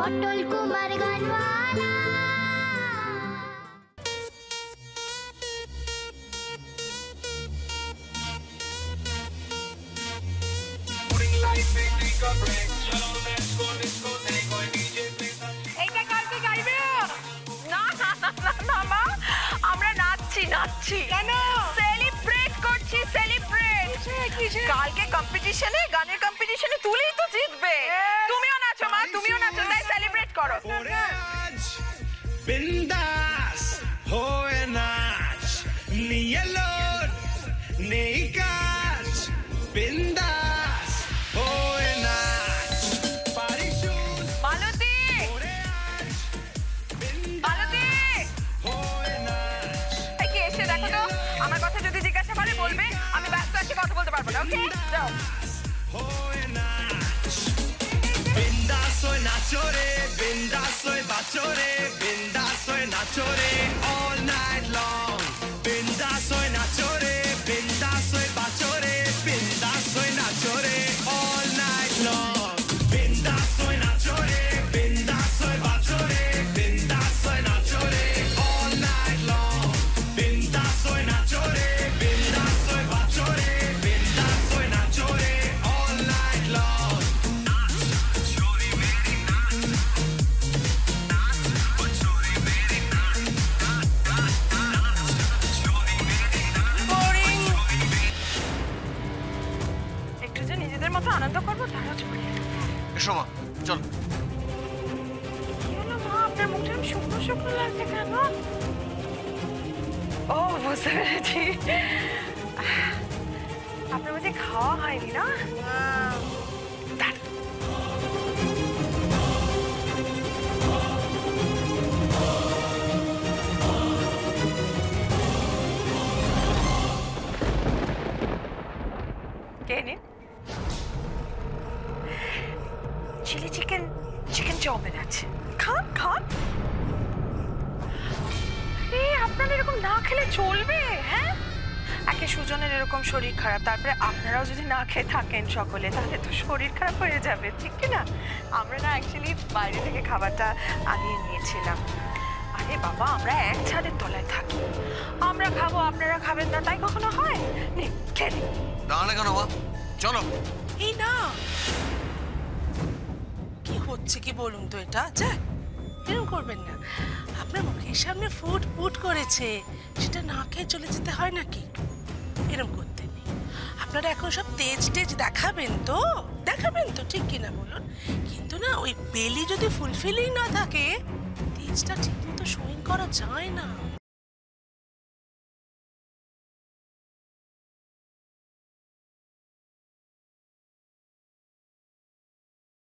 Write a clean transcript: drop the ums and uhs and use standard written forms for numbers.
অটল কুমার গানওয়ালা। এইটা কালকে গাইবে না? না না না না মা, আমরা নাচছি নাচছি। কেন? সেলিব্রেট করছি, সেলিব্রেট। কালকে কম্পিটিশনে, গানের কম্পিটিশনে তুলেই তো জিতবে। তুমিও নাচো মা, তুমিও নাচো, তাই সেলিব্রেট করো। বিন্দাস হয়ে নাচ, নিয়ে লোড নেই কাজ, বিন্দাস হয়ে নাচ। মালতী, মালতী, এই কি এসে দেখো তো, আমার কথা যদি জিজ্ঞাসা করে বলবে আমি ব্যস্ত আছি, কথা বলতে পারবো না। ওকে যাও। বিন্দাস হয়ে নাচো রে, বিন্দাস হয়ে বাঁচো রে, বিন্দাস হয়ে নাচো রে all night long। বিন্দাস হয়ে নাচো রে, বিন্দাস হয়ে বাঁচো রে, বিন্দাস হয়ে নাচো রে all night long। বিন্দাস হয়ে নাচো রে, বিন্দাস হয়ে বাঁচো রে, বিন্দাস হয়ে নাচো রে all night long। বিন্দাস হয়ে নাচো রে, বিন্দাস হয়ে বাঁচো রে, বিন্দাস হয়ে নাচো রে all night long। একটু যে নিজেদের মতো আনন্দ করবো তারও চলে। এসো মা, চল। কি হলো মা, আপনার মুখটা শুকনো শুকনো লাগছে কেন? ও বুঝতে পেরেছি, আপনার বুঝি খাওয়া হয়নি না? কে নিন চিলি চিকেন, চিকেন চাউমিন আছে, খান খান। আপনারা এরকম না খেলে চলবে? হ্যাঁ, একে সুজনের এরকম শরীর খারাপ, তারপরে আপনারাও যদি না খেয়ে থাকেন সকলে, তাহলে তো শরীর খারাপ হয়ে যাবে, ঠিক কি না? আমরা না অ্যাকচুয়ালি বাইরে থেকে খাবারটা আনিয়ে নিয়েছিলাম। আরে বাবা, আমরা এক ছাদের তলায় থাকি, আমরা খাবো আপনারা খাবেন না, তাই কখনো হয়? নিন খেয়ে নিন। দাঁড়ালে কেন মা, চলো। এই না, কি হচ্ছে কি বলুন তো, এটা যা এরকম করবেন না। আপনার মুখের সামনে ফুড ফুড করেছে, সেটা না খেয়ে চলে যেতে হয় নাকি? এরকম করতে নেই। আপনারা এখন সব তেজ টেজ দেখাবেন তো, দেখাবেন তো, ঠিক কিনা বলুন? কিন্তু না, ওই বেলি যদি ফুলফিলিং না থাকে, তেজটা ঠিক মতো সুইং করা যায় না।